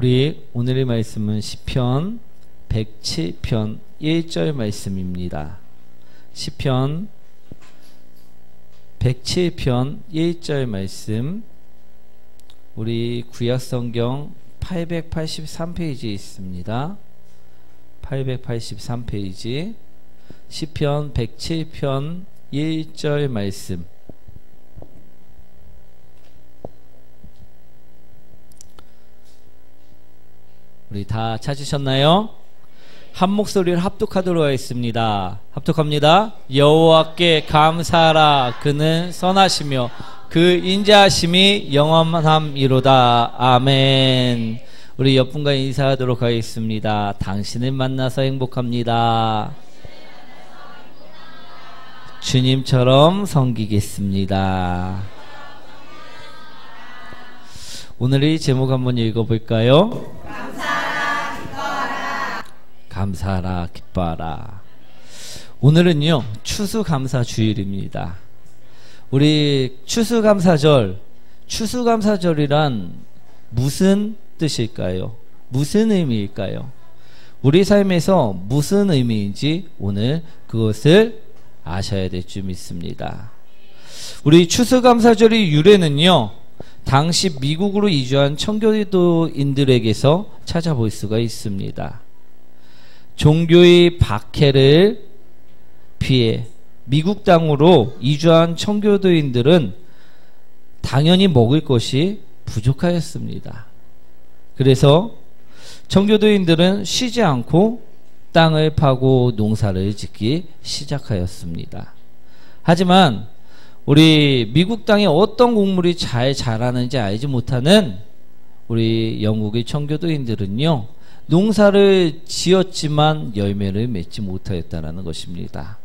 우리 오늘의 말씀은 시편 107편 1절 말씀입니다. 시편 107편 1절 말씀, 우리 구약성경 883페이지에 있습니다. 883페이지 시편 107편 1절 말씀. 우리 다 찾으셨나요? 한 목소리를 합독하도록 하겠습니다. 합독합니다. 여호와께 감사하라. 그는 선하시며 그 인자하심이 영원함이로다. 아멘. 우리 옆분과 인사하도록 하겠습니다. 당신을 만나서 행복합니다. 주님처럼 섬기겠습니다. 오늘의 제목 한번 읽어볼까요? 감사하라 기뻐하라. 오늘은요 추수감사주일입니다. 우리 추수감사절, 추수감사절이란 무슨 뜻일까요? 무슨 의미일까요? 우리 삶에서 무슨 의미인지 오늘 그것을 아셔야 될 줄 믿습니다. 우리 추수감사절의 유래는요, 당시 미국으로 이주한 청교도인들에게서 찾아볼 수가 있습니다. 종교의 박해를 피해 미국 땅으로 이주한 청교도인들은 당연히 먹을 것이 부족하였습니다. 그래서 청교도인들은 쉬지 않고 땅을 파고 농사를 짓기 시작하였습니다. 하지만 우리 미국 땅에 어떤 곡물이 잘 자라는지 알지 못하는 우리 영국의 청교도인들은요, 농사를 지었지만 열매를 맺지 못하였다는 것입니다.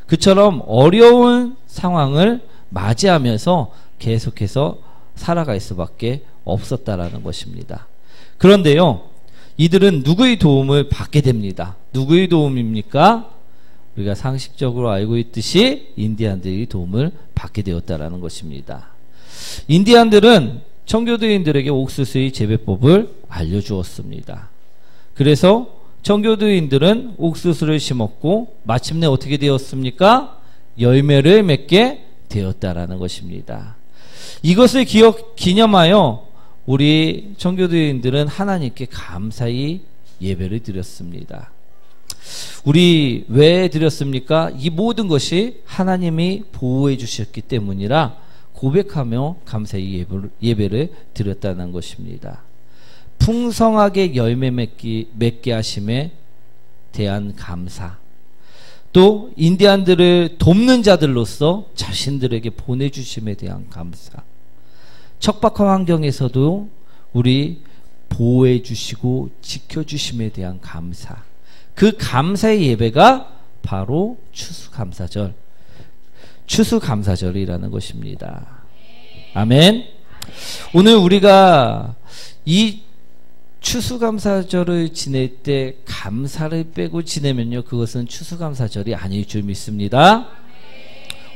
그처럼 어려운 상황을 맞이하면서 계속해서 살아갈 수밖에 없었다라는 것입니다. 그런데요, 이들은 누구의 도움을 받게 됩니다. 누구의 도움입니까? 우리가 상식적으로 알고 있듯이 인디안들의 도움을 받게 되었다라는 것입니다. 인디안들은 청교도인들에게 옥수수의 재배법을 알려주었습니다. 그래서 청교도인들은 옥수수를 심었고 마침내 어떻게 되었습니까? 열매를 맺게 되었다라는 것입니다. 이것을 기념하여 우리 청교도인들은 하나님께 감사의 예배를 드렸습니다. 우리 왜 드렸습니까? 이 모든 것이 하나님이 보호해 주셨기 때문이라 고백하며 감사의 예배를 드렸다는 것입니다. 풍성하게 열매 맺게 하심에 대한 감사, 또 인디안들을 돕는 자들로서 자신들에게 보내주심에 대한 감사, 척박한 환경에서도 우리 보호해 주시고 지켜주심에 대한 감사, 그 감사의 예배가 바로 추수감사절, 추수감사절이라는 것입니다. 아멘. 오늘 우리가 이 추수감사절을 지낼 때 감사를 빼고 지내면요, 그것은 추수감사절이 아닐 줄 믿습니다.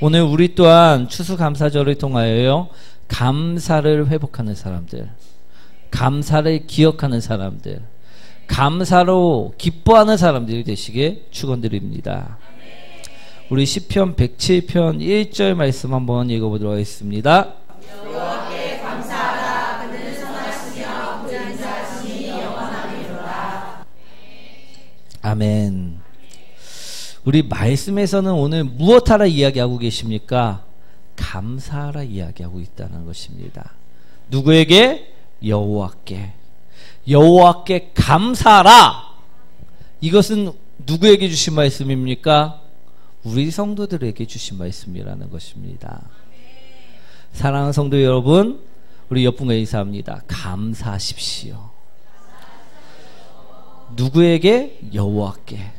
오늘 우리 또한 추수감사절을 통하여요, 감사를 회복하는 사람들, 감사를 기억하는 사람들, 감사로 기뻐하는 사람들이 되시게 축원드립니다. 우리 시편 107편 1절 말씀 한번 읽어보도록 하겠습니다. 여호와께 감사하라. 그는 선하시며 그 인자하심이 영원하리로다. 아멘. 우리 말씀에서는 오늘 무엇하라 이야기하고 계십니까? 감사하라 이야기하고 있다는 것입니다. 누구에게? 여호와께. 여호와께 감사하라. 이것은 누구에게 주신 말씀입니까? 우리 성도들에게 주신 말씀이라는 것입니다. 사랑하는 성도 여러분, 우리 옆분과 인사합니다. 감사하십시오. 누구에게? 여호와께.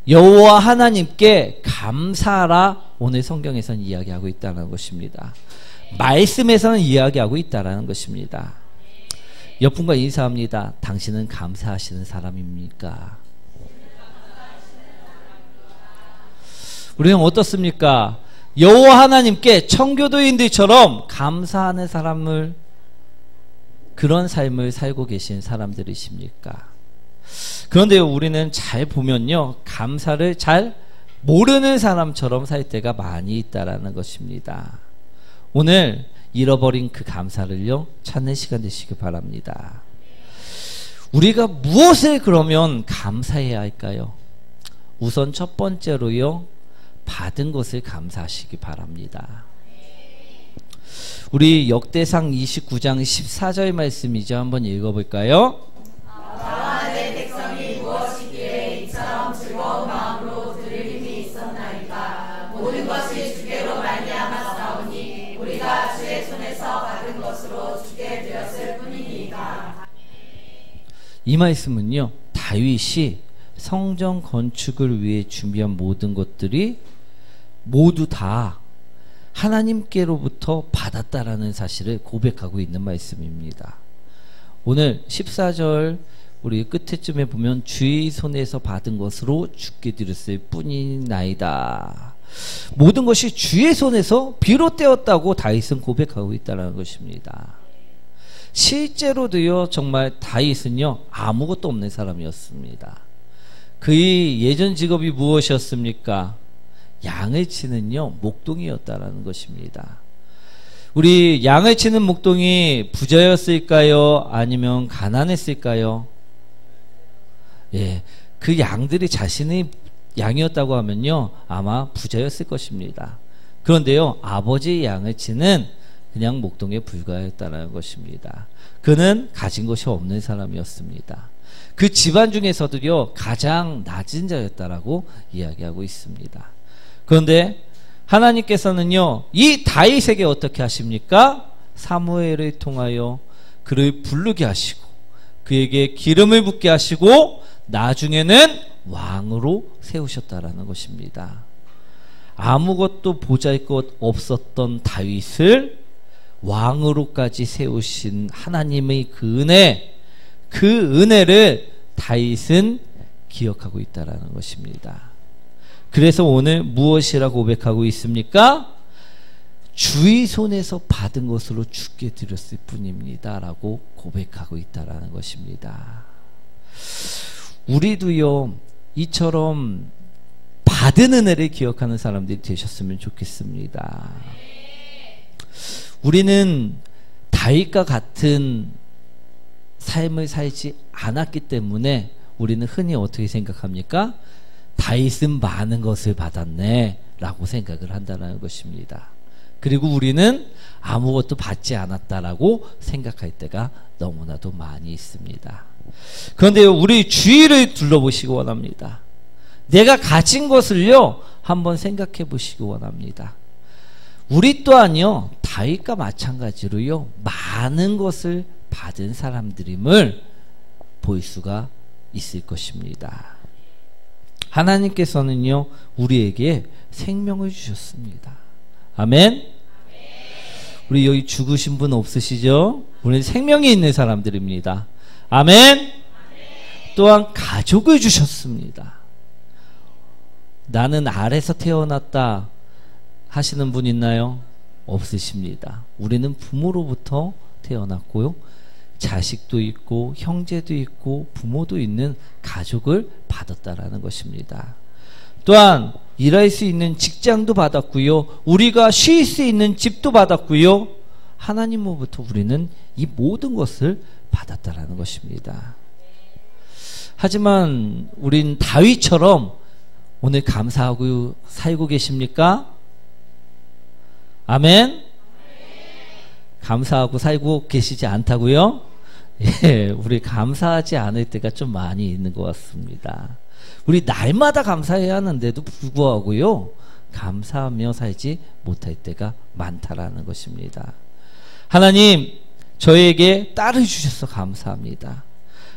여호와 하나님께 감사하라. 오늘 성경에서는 이야기하고 있다는 것입니다. 말씀에서는 이야기하고 있다는 것입니다. 옆분과 인사합니다. 당신은 감사하시는 사람입니까? 우리는 어떻습니까? 여호와 하나님께 청교도인들처럼 감사하는 사람을 그런 삶을 살고 계신 사람들이십니까? 그런데 우리는 잘 보면요, 감사를 잘 모르는 사람처럼 살 때가 많이 있다라는 것입니다. 오늘 잃어버린 그 감사를요, 찾는 시간 되시기 바랍니다. 우리가 무엇을 그러면 감사해야 할까요? 우선 첫 번째로요, 받은 것을 감사하시기 바랍니다. 우리 역대상 29장 14절 말씀이죠. 한번 읽어볼까요? 나와 내 백성이 무엇이기에 이처럼 즐거운 마음으로 들을 힘이 있었나이까. 모든 것이 주께로 말미암았사오니 우리가 주의 손에서 받은 것으로 주께 드렸을 뿐이니이다. 이 말씀은요, 다윗이 성전 건축을 위해 준비한 모든 것들이 모두 다 하나님께로부터 받았다라는 사실을 고백하고 있는 말씀입니다. 오늘 14절 우리 끝에쯤에 보면 주의 손에서 받은 것으로 주께 드렸을 뿐이나이다. 모든 것이 주의 손에서 비롯되었다고 다윗은 고백하고 있다는 것입니다. 실제로도요, 정말 다윗은요, 아무것도 없는 사람이었습니다. 그의 예전 직업이 무엇이었습니까? 양을 치는요, 목동이었다라는 것입니다. 우리 양을 치는 목동이 부자였을까요? 아니면 가난했을까요? 예, 그 양들이 자신의 양이었다고 하면요, 아마 부자였을 것입니다. 그런데요, 아버지의 양을 치는 그냥 목동에 불과했다는 것입니다. 그는 가진 것이 없는 사람이었습니다. 그 집안 중에서도요, 가장 낮은 자였다라고 이야기하고 있습니다. 그런데 하나님께서는요, 이 다윗에게 어떻게 하십니까? 사무엘을 통하여 그를 부르게 하시고 그에게 기름을 붓게 하시고 나중에는 왕으로 세우셨다라는 것입니다. 아무것도 보잘것 없었던 다윗을 왕으로까지 세우신 하나님의 그 은혜, 그 은혜를 다윗은 기억하고 있다라는 것입니다. 그래서 오늘 무엇이라 고백하고 있습니까? 주의 손에서 받은 것으로 주께 드렸을 뿐입니다 라고 고백하고 있다라는 것입니다. 우리도요, 이처럼 받은 은혜를 기억하는 사람들이 되셨으면 좋겠습니다. 우리는 다윗과 같은 삶을 살지 않았기 때문에 우리는 흔히 어떻게 생각합니까? 다윗은 많은 것을 받았네 라고 생각을 한다는 것입니다. 그리고 우리는 아무것도 받지 않았다라고 생각할 때가 너무나도 많이 있습니다. 그런데 우리 주위를 둘러보시기 원합니다. 내가 가진 것을요, 한번 생각해 보시기 원합니다. 우리 또한요, 다윗과 마찬가지로요, 많은 것을 받은 사람들임을 볼 수가 있을 것입니다. 하나님께서는요, 우리에게 생명을 주셨습니다. 아멘? 우리 여기 죽으신 분 없으시죠? 우리는 생명이 있는 사람들입니다. 아멘? 또한 가족을 주셨습니다. 나는 알에서 태어났다 하시는 분 있나요? 없으십니다. 우리는 부모로부터 태어났고요, 자식도 있고 형제도 있고 부모도 있는 가족을 받았다라는 것입니다. 또한 일할 수 있는 직장도 받았고요, 우리가 쉴 수 있는 집도 받았고요, 하나님으로부터 우리는 이 모든 것을 받았다라는 것입니다. 하지만 우린 다윗처럼 오늘 감사하고 살고 계십니까? 아멘? 감사하고 살고 계시지 않다고요? 예, 우리 감사하지 않을 때가 좀 많이 있는 것 같습니다. 우리 날마다 감사해야 하는데도 불구하고요, 감사하며 살지 못할 때가 많다라는 것입니다. 하나님, 저에게 딸을 주셔서 감사합니다.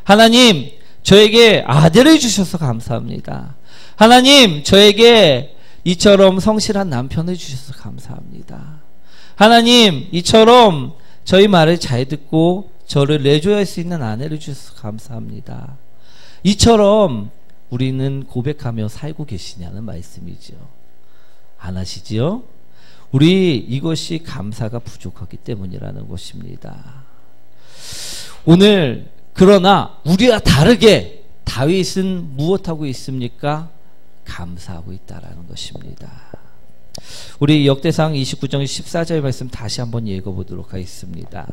하나님, 저에게 아들을 주셔서 감사합니다. 하나님, 저에게 이처럼 성실한 남편을 주셔서 감사합니다. 하나님, 이처럼 저희 말을 잘 듣고 저를 내줘야 할 수 있는 아내를 주셔서 감사합니다. 이처럼 우리는 고백하며 살고 계시냐는 말씀이죠. 안 하시지요? 우리 이것이 감사가 부족하기 때문이라는 것입니다. 오늘 그러나 우리와 다르게 다윗은 무엇하고 있습니까? 감사하고 있다라는 것입니다. 우리 역대상 29장 14절 말씀 다시 한번 읽어보도록 하겠습니다.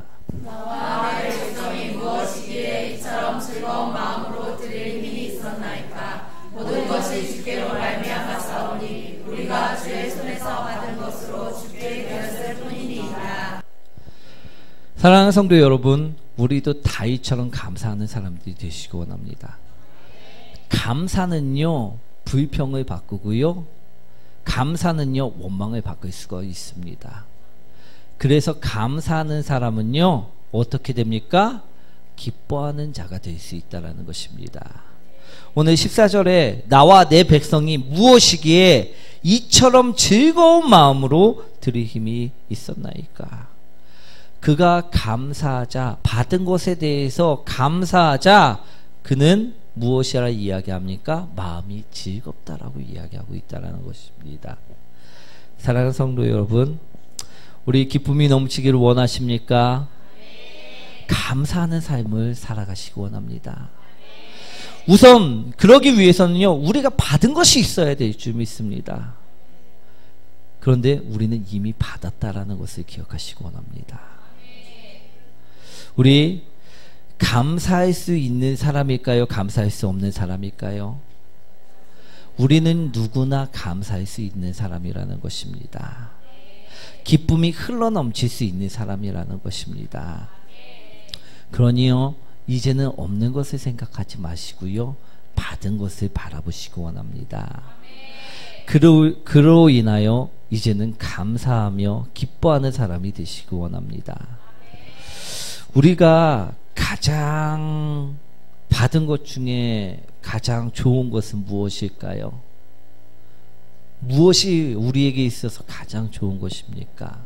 나와 내 백성이 무엇이기에 이처럼 즐거운 마음으로 드릴 힘이 있었나이까. 모든 것이 주께로 말미암았사오니 우리가 주의 손에서 받은 것으로 주께 되었을 뿐이니이다. 사랑하는 성도 여러분, 우리도 다윗처럼 감사하는 사람들이 되시기 원합니다. 감사는요 불평을 바꾸고요, 감사는요 원망을 바꿀 수가 있습니다. 그래서 감사하는 사람은요 어떻게 됩니까? 기뻐하는 자가 될 수 있다는 것입니다. 오늘 14절에 나와 내 백성이 무엇이기에 이처럼 즐거운 마음으로 드릴 힘이 있었나이까. 그가 감사하자, 받은 것에 대해서 감사하자, 그는 무엇이라 이야기합니까? 마음이 즐겁다라고 이야기하고 있다는 것입니다. 사랑하는 성도 여러분, 우리 기쁨이 넘치기를 원하십니까? 감사하는 삶을 살아가시기 원합니다. 우선 그러기 위해서는요 우리가 받은 것이 있어야 될 줄 믿습니다. 그런데 우리는 이미 받았다라는 것을 기억하시기 원합니다. 우리 감사할 수 있는 사람일까요? 감사할 수 없는 사람일까요? 우리는 누구나 감사할 수 있는 사람이라는 것입니다. 기쁨이 흘러넘칠 수 있는 사람이라는 것입니다. 그러니요 이제는 없는 것을 생각하지 마시고요 받은 것을 바라보시기 원합니다. 그로 인하여 이제는 감사하며 기뻐하는 사람이 되시기 원합니다. 우리가 가장 받은 것 중에 가장 좋은 것은 무엇일까요? 무엇이 우리에게 있어서 가장 좋은 것입니까?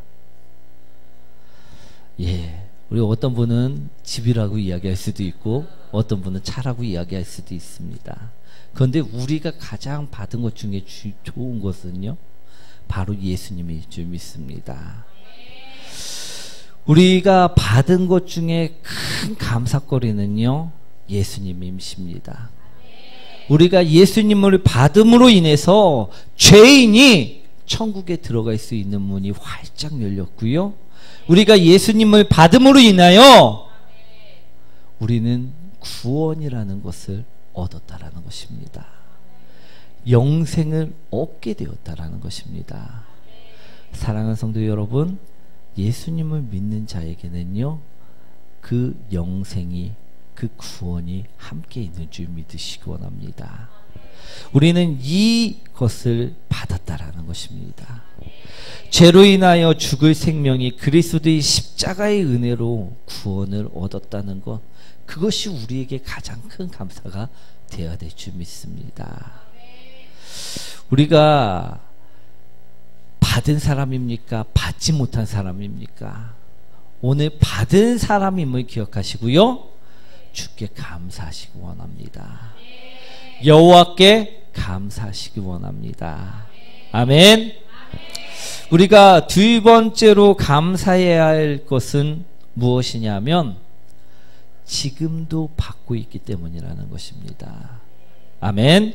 우리 어떤 분은 집이라고 이야기할 수도 있고 어떤 분은 차라고 이야기할 수도 있습니다. 그런데 우리가 가장 받은 것 중에 좋은 것은요 바로 예수님일 줄 믿습니다. 우리가 받은 것 중에 큰 감사거리는요 예수님이십니다. 우리가 예수님을 받음으로 인해서 죄인이 천국에 들어갈 수 있는 문이 활짝 열렸고요, 우리가 예수님을 받음으로 인하여 우리는 구원이라는 것을 얻었다라는 것입니다. 영생을 얻게 되었다라는 것입니다. 사랑하는 성도 여러분, 예수님을 믿는 자에게는요 그 영생이, 그 구원이 함께 있는 줄 믿으시기 원합니다. 우리는 이것을 받았다라는 것입니다. 죄로 인하여 죽을 생명이 그리스도의 십자가의 은혜로 구원을 얻었다는 것, 그것이 우리에게 가장 큰 감사가 되어야 될 줄 믿습니다. 우리가 받은 사람입니까? 받지 못한 사람입니까? 오늘 받은 사람임을 기억하시고요 주께 감사하시기 원합니다. 여호와께 감사하시기 원합니다. 아멘. 우리가 두 번째로 감사해야 할 것은 무엇이냐면 지금도 받고 있기 때문이라는 것입니다. 아멘.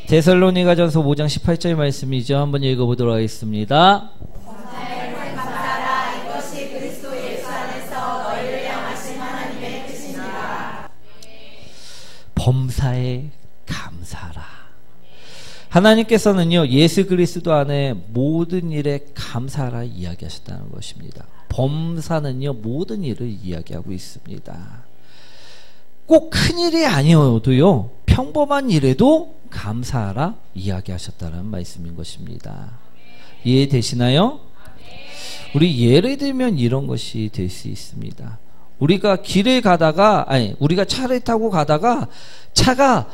데살로니가전서 5장 18절 말씀이죠. 한번 읽어보도록 하겠습니다. 감사하라. 이것이 그리스도 예수 안에서 너희를 향하신 하나님의 뜻이니라. 범사에 감사하라. 하나님께서는요 예수 그리스도 안에 모든 일에 감사하라 이야기하셨다는 것입니다. 범사는요 모든 일을 이야기하고 있습니다. 꼭 큰일이 아니어도요 평범한 일에도 감사하라 이야기하셨다는 말씀인 것입니다. 이해되시나요? 우리 예를 들면 이런 것이 될 수 있습니다. 우리가 길을 가다가, 우리가 차를 타고 가다가 차가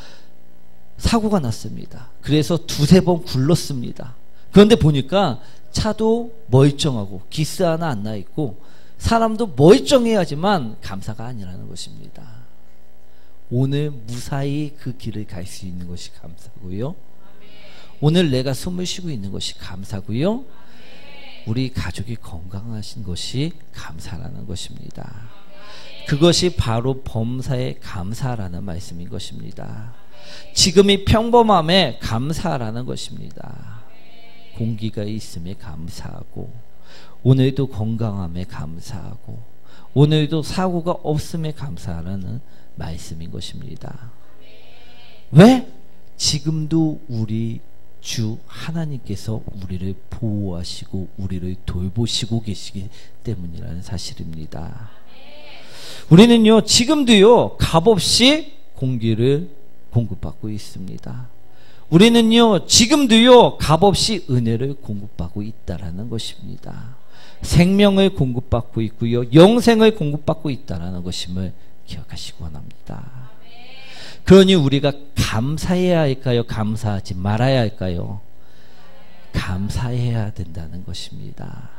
사고가 났습니다. 그래서 두세 번 굴렀습니다. 그런데 보니까 차도 멀쩡하고 기스 하나 안 나 있고 사람도 멀쩡해야지만 감사가 아니라는 것입니다. 오늘 무사히 그 길을 갈 수 있는 것이 감사고요, 오늘 내가 숨을 쉬고 있는 것이 감사고요, 우리 가족이 건강하신 것이 감사라는 것입니다. 그것이 바로 범사에 감사라는 말씀인 것입니다. 지금이 평범함에 감사라는 것입니다. 공기가 있음에 감사하고, 오늘도 건강함에 감사하고, 오늘도 사고가 없음에 감사하라는 말씀인 것입니다. 왜? 지금도 우리 주 하나님께서 우리를 보호하시고 우리를 돌보시고 계시기 때문이라는 사실입니다. 우리는요, 지금도요, 값없이 공기를 공급받고 있습니다. 우리는요, 지금도요, 값없이 은혜를 공급받고 있다라는 것입니다. 생명을 공급받고 있고요, 영생을 공급받고 있다라는 것임을 기억하시기 원합니다. 그러니 우리가 감사해야 할까요? 감사하지 말아야 할까요? 감사해야 된다는 것입니다.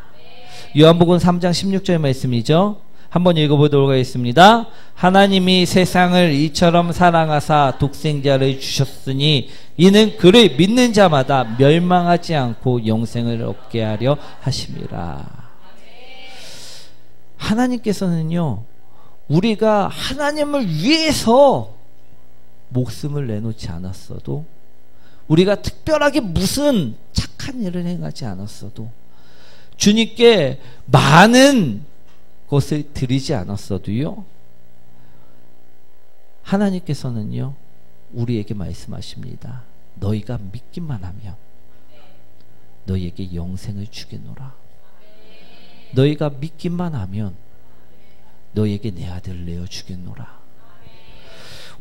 요한복음 3장 16절 말씀이죠. 한번 읽어보도록 하겠습니다. 하나님이 세상을 이처럼 사랑하사 독생자를 주셨으니 이는 그를 믿는 자마다 멸망하지 않고 영생을 얻게 하려 하심이라. 하나님께서는요, 우리가 하나님을 위해서 목숨을 내놓지 않았어도, 우리가 특별하게 무슨 착한 일을 행하지 않았어도, 주님께 많은 것을 드리지 않았어도요, 하나님께서는요, 우리에게 말씀하십니다. 너희가 믿기만 하면 너희에게 영생을 주겠노라. 너희가 믿기만 하면 너희에게 내 아들을 내어 주겠노라.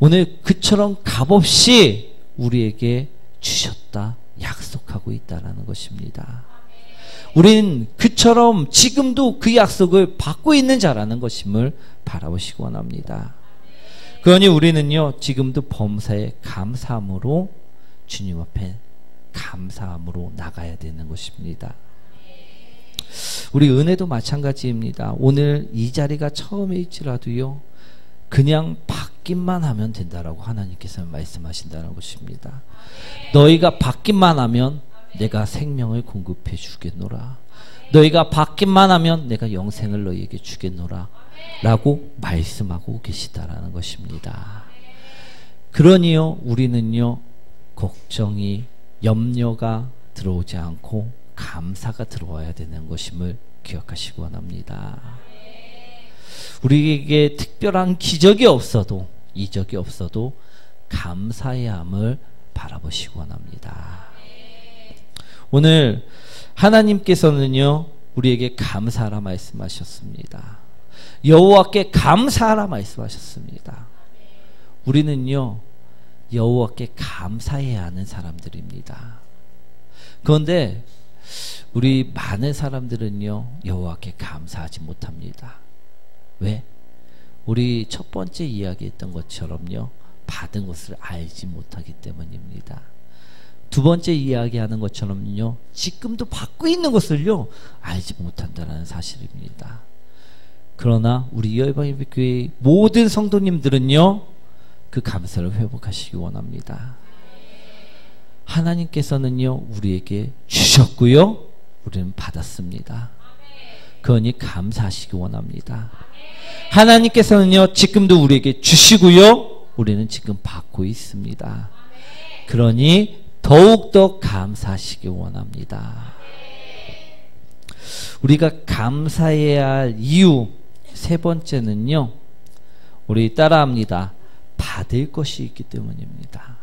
오늘 그처럼 값없이 우리에게 주셨다 약속하고 있다는 것입니다. 우린 그처럼 지금도 그 약속을 받고 있는 자라는 것임을 바라보시기 원합니다. 그러니 우리는요, 지금도 범사에 감사함으로, 주님 앞에 감사함으로 나가야 되는 것입니다. 우리 은혜도 마찬가지입니다. 오늘 이 자리가 처음일지라도요, 그냥 받기만 하면 된다라고 하나님께서 말씀하신다는 것입니다. 너희가 받기만 하면 내가 생명을 공급해 주겠노라. 너희가 받기만 하면 내가 영생을 너희에게 주겠노라 라고 말씀하고 계시다라는 것입니다. 그러니요, 우리는요, 걱정이, 염려가 들어오지 않고 감사가 들어와야 되는 것임을 기억하시기 원합니다. 우리에게 특별한 기적이 없어도, 이적이 없어도 감사의 함을 바라보시기 원합니다. 오늘 하나님께서는요, 우리에게 감사하라 말씀하셨습니다. 여호와께 감사하라 말씀하셨습니다. 우리는요, 여호와께 감사해야 하는 사람들입니다. 그런데 우리 많은 사람들은요, 여호와께 감사하지 못합니다. 왜? 우리 첫 번째 이야기했던 것처럼요, 받은 것을 알지 못하기 때문입니다. 두 번째 이야기하는 것처럼요, 지금도 받고 있는 것을요, 알지 못한다는 사실입니다. 그러나 우리 열방예배교회 모든 성도님들은요, 그 감사를 회복하시기 원합니다. 하나님께서는요, 우리에게 주셨고요, 우리는 받았습니다. 그러니 감사하시기 원합니다. 하나님께서는요, 지금도 우리에게 주시고요, 우리는 지금 받고 있습니다. 그러니 더욱더 감사하시기 원합니다. 우리가 감사해야 할 이유 세 번째는요, 우리 따라합니다. 받을 것이 있기 때문입니다.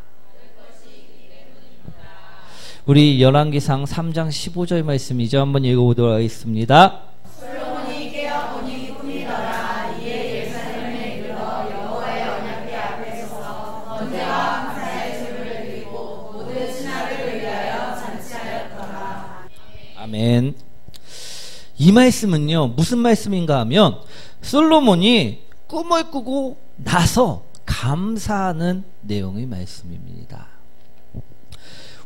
우리 열왕기상 3장 15절 말씀이죠. 한번 읽어보도록 하겠습니다. 솔로몬이 깨어 보니 꿈이더라. 이에 예루살렘에 이르러 여호와의 언약궤 앞에 서서 번제와 감사의 제물을 드리고 모든 신하를 위하여 잔치하였더라. 아멘. 이 말씀은요, 무슨 말씀인가 하면 솔로몬이 꿈을 꾸고 나서 감사하는 내용의 말씀입니다.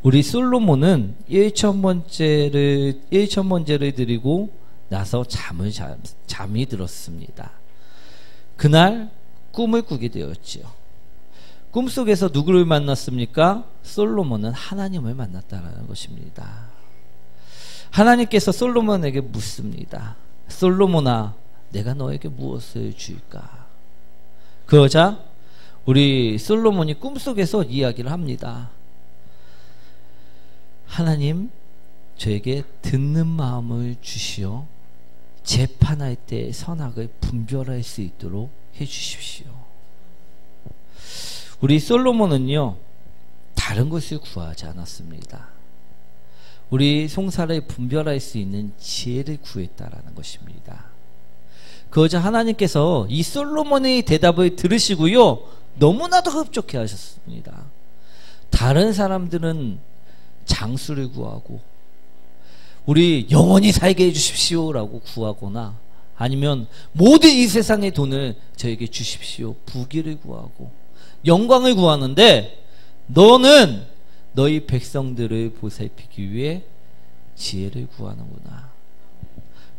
우리 솔로몬은 1,000번째를 드리고 나서 잠이 들었습니다. 그날 꿈을 꾸게 되었지요. 꿈속에서 누구를 만났습니까? 솔로몬은 하나님을 만났다는 것입니다. 하나님께서 솔로몬에게 묻습니다. 솔로몬아, 내가 너에게 무엇을 줄까? 그러자 우리 솔로몬이 꿈속에서 이야기를 합니다. 하나님, 저에게 듣는 마음을 주시어 재판할 때 선악을 분별할 수 있도록 해주십시오. 우리 솔로몬은요, 다른 것을 구하지 않았습니다. 우리 송사를 분별할 수 있는 지혜를 구했다라는 것입니다. 그러자 하나님께서 이 솔로몬의 대답을 들으시고요, 너무나도 흡족해 하셨습니다. 다른 사람들은 장수를 구하고 우리 영원히 살게 해주십시오 라고 구하거나, 아니면 모든 이 세상의 돈을 저에게 주십시오, 부귀를 구하고 영광을 구하는데, 너는 너희 백성들을 보살피기 위해 지혜를 구하는구나.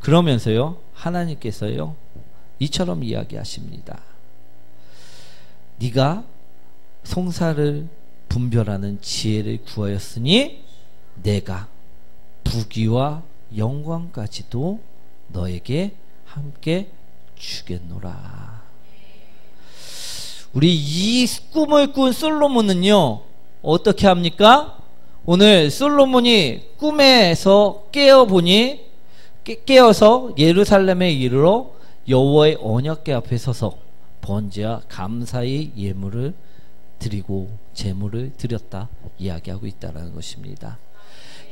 그러면서요, 하나님께서요 이처럼 이야기하십니다. 네가 송사를 분별하는 지혜를 구하였으니 내가 부귀와 영광까지도 너에게 함께 주겠노라. 우리 이 꿈을 꾼 솔로몬은요, 어떻게 합니까? 오늘 솔로몬이 꿈에서 깨어서 예루살렘에 이르러 여호와의 언약궤 앞에 서서 번제와 감사의 예물을 드리고 제물을 드렸다 이야기하고 있다는 것입니다.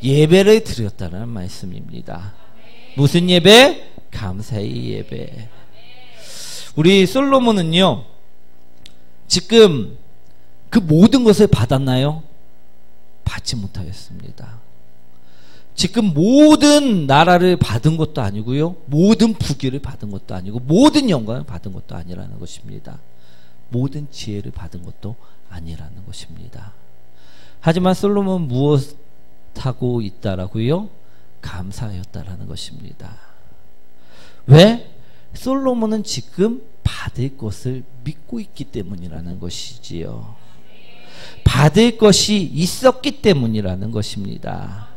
예배를 드렸다는 말씀입니다. 무슨 예배? 감사의 예배. 우리 솔로몬은요, 지금 그 모든 것을 받았나요? 받지 못하였습니다. 지금 모든 나라를 받은 것도 아니고요, 모든 부귀를 받은 것도 아니고, 모든 영광을 받은 것도 아니라는 것입니다. 모든 지혜를 받은 것도 아니라는 것입니다. 하지만 솔로몬은 무엇하고 있다라고요? 감사하였다라는 것입니다. 왜? 솔로몬은 지금 받을 것을 믿고 있기 때문이라는 것이지요. 받을 것이 있었기 때문이라는 것입니다.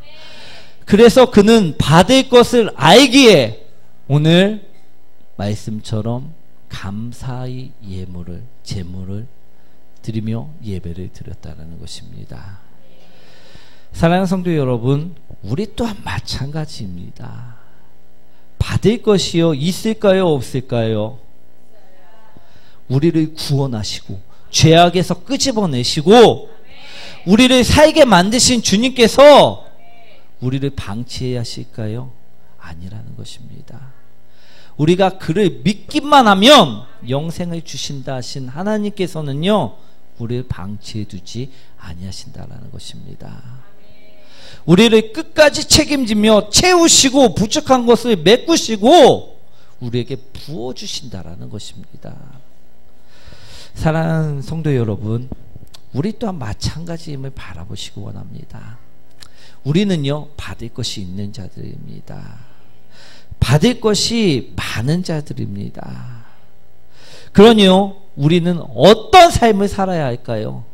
그래서 그는 받을 것을 알기에 오늘 말씀처럼 감사의 예물을, 제물을 드리며 예배를 드렸다는 것입니다. 사랑하는 성도 여러분, 우리 또한 마찬가지입니다. 받을 것이요 있을까요, 없을까요? 우리를 구원하시고 죄악에서 끄집어내시고 우리를 살게 만드신 주님께서 우리를 방치해야 하실까요? 아니라는 것입니다. 우리가 그를 믿기만 하면 영생을 주신다 하신 하나님께서는요, 우리를 방치해 두지 아니하신다라는 것입니다. 우리를 끝까지 책임지며 채우시고 부족한 것을 메꾸시고 우리에게 부어주신다라는 것입니다. 사랑하는 성도 여러분, 우리 또한 마찬가지임을 바라보시기 원합니다. 우리는요, 받을 것이 있는 자들입니다. 받을 것이 많은 자들입니다. 그러니요, 우리는 어떤 삶을 살아야 할까요?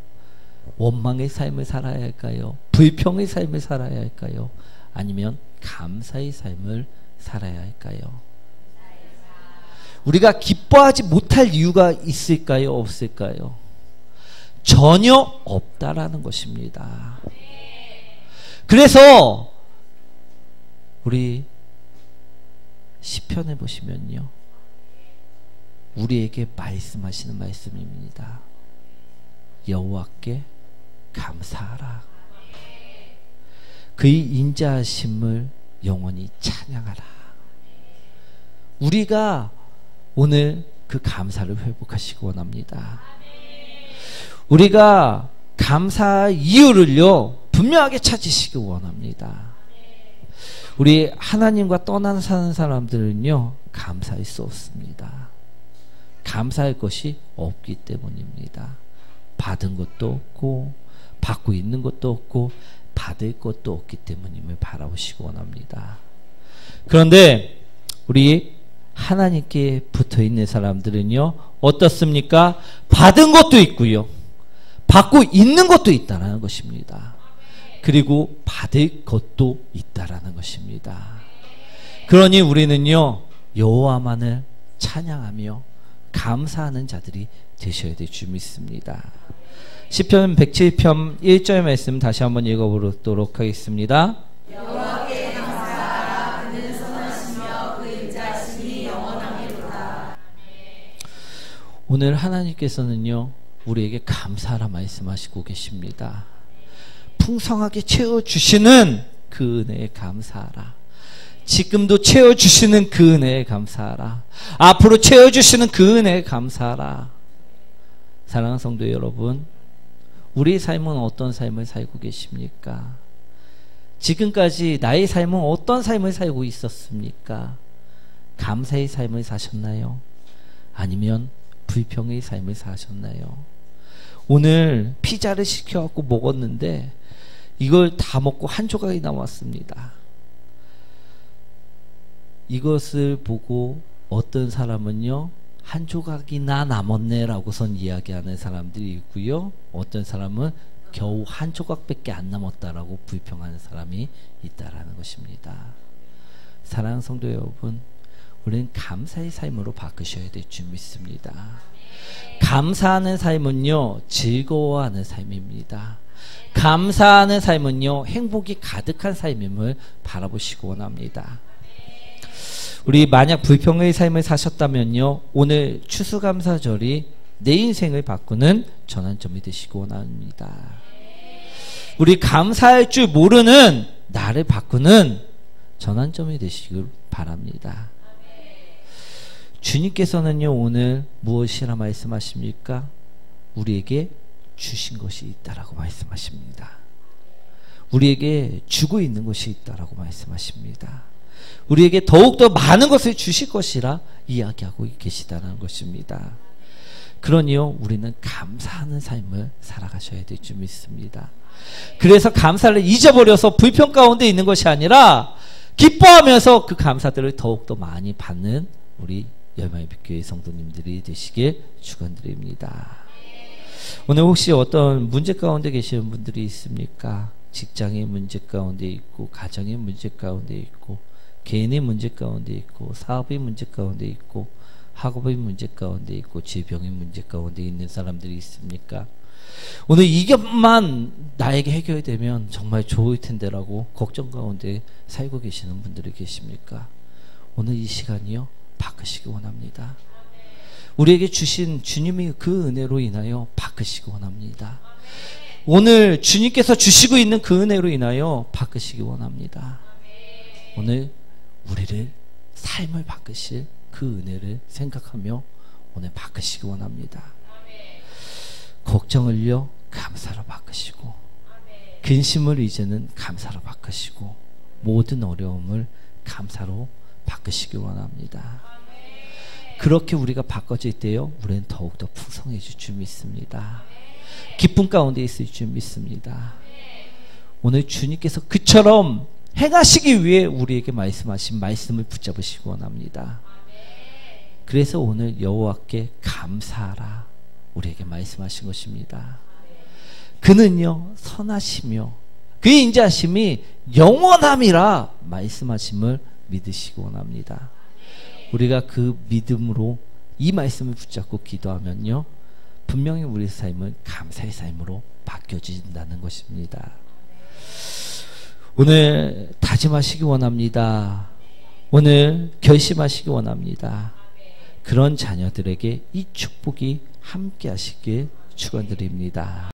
원망의 삶을 살아야 할까요? 불평의 삶을 살아야 할까요? 아니면 감사의 삶을 살아야 할까요? 우리가 기뻐하지 못할 이유가 있을까요? 없을까요? 전혀 없다라는 것입니다. 그래서 우리 시편에 보시면요, 우리에게 말씀하시는 말씀입니다. 여호와께 감사하라. 그의 인자하심을 영원히 찬양하라. 우리가 오늘 그 감사를 회복하시기 원합니다. 우리가 감사 이유를요, 분명하게 찾으시기 원합니다. 우리 하나님과 떠나 사는 사람들은요, 감사할 수 없습니다. 감사할 것이 없기 때문입니다. 받은 것도 없고 받고 있는 것도 없고 받을 것도 없기 때문임을 바라보시기 원합니다. 그런데 우리 하나님께 붙어있는 사람들은요, 어떻습니까? 받은 것도 있고요, 받고 있는 것도 있다는 것입니다. 그리고 받을 것도 있다라는 것입니다. 그러니 우리는요, 여호와만을 찬양하며 감사하는 자들이 되셔야 될 줄 믿습니다. 시편 107편 1절 말씀 다시 한번 읽어보도록 하겠습니다. 여호와께 감사하라. 그는 선하시며 그 인자하심이 영원하리로다. 오늘 하나님께서는요, 우리에게 감사하라 말씀하시고 계십니다. 풍성하게 채워주시는 그 은혜에 감사하라. 지금도 채워주시는 그 은혜에 감사하라. 앞으로 채워주시는 그 은혜에 감사하라. 사랑하는 성도 여러분, 우리의 삶은 어떤 삶을 살고 계십니까? 지금까지 나의 삶은 어떤 삶을 살고 있었습니까? 감사의 삶을 사셨나요? 아니면 불평의 삶을 사셨나요? 오늘 피자를 시켜갖고 먹었는데 이걸 다 먹고 한 조각이 남았습니다. 이것을 보고 어떤 사람은요, 한 조각이나 남았네 라고선 이야기하는 사람들이 있고요, 어떤 사람은 겨우 한 조각밖에 안 남았다라고 불평하는 사람이 있다라는 것입니다. 사랑하는 성도 여러분, 우리는 감사의 삶으로 바꾸셔야 될 줄 믿습니다. 감사하는 삶은요, 즐거워하는 삶입니다. 감사하는 삶은요, 행복이 가득한 삶임을 바라보시기 원합니다. 우리 만약 불평의 삶을 사셨다면요, 오늘 추수감사절이 내 인생을 바꾸는 전환점이 되시기 원합니다. 우리 감사할 줄 모르는 나를 바꾸는 전환점이 되시길 바랍니다. 주님께서는요, 오늘 무엇이라 말씀하십니까? 우리에게 주신 것이 있다라고 말씀하십니다. 우리에게 주고 있는 것이 있다라고 말씀하십니다. 우리에게 더욱더 많은 것을 주실 것이라 이야기하고 계시다는 것입니다. 그러니요, 우리는 감사하는 삶을 살아가셔야 될 줄 믿습니다. 그래서 감사를 잊어버려서 불평 가운데 있는 것이 아니라 기뻐하면서 그 감사들을 더욱더 많이 받는 우리 열마의빛교회 성도님들이 되시길 축원드립니다. 오늘 혹시 어떤 문제 가운데 계시는 분들이 있습니까? 직장의 문제 가운데 있고, 가정의 문제 가운데 있고, 개인의 문제 가운데 있고, 사업의 문제 가운데 있고, 학업의 문제 가운데 있고, 질병의 문제 가운데 있는 사람들이 있습니까? 오늘 이것만 나에게 해결되면 정말 좋을 텐데라고 걱정 가운데 살고 계시는 분들이 계십니까? 오늘 이 시간이요, 바꾸시기 원합니다. 우리에게 주신 주님의 그 은혜로 인하여 바꾸시기 원합니다. 오늘 주님께서 주시고 있는 그 은혜로 인하여 바꾸시기 원합니다. 오늘 우리를 삶을 바꾸실 그 은혜를 생각하며 오늘 바꾸시기 원합니다. 걱정을요, 감사로 바꾸시고, 근심을 이제는 감사로 바꾸시고, 모든 어려움을 감사로 바꾸시기 원합니다. 그렇게 우리가 바꿔질 때요, 우리는 더욱더 풍성해질 줄 믿습니다. 기쁨 가운데 있을 줄 믿습니다. 오늘 주님께서 그처럼 행하시기 위해 우리에게 말씀하신 말씀을 붙잡으시기 원합니다. 그래서 오늘 여호와께 감사하라 우리에게 말씀하신 것입니다. 그는요, 선하시며 그의 인자하심이 영원함이라 말씀하심을 믿으시기 원합니다. 우리가 그 믿음으로 이 말씀을 붙잡고 기도하면요, 분명히 우리 삶은 감사의 삶으로 바뀌어진다는 것입니다. 오늘 다짐하시기 원합니다. 오늘 결심하시기 원합니다. 그런 자녀들에게 이 축복이 함께 하시길 축원드립니다.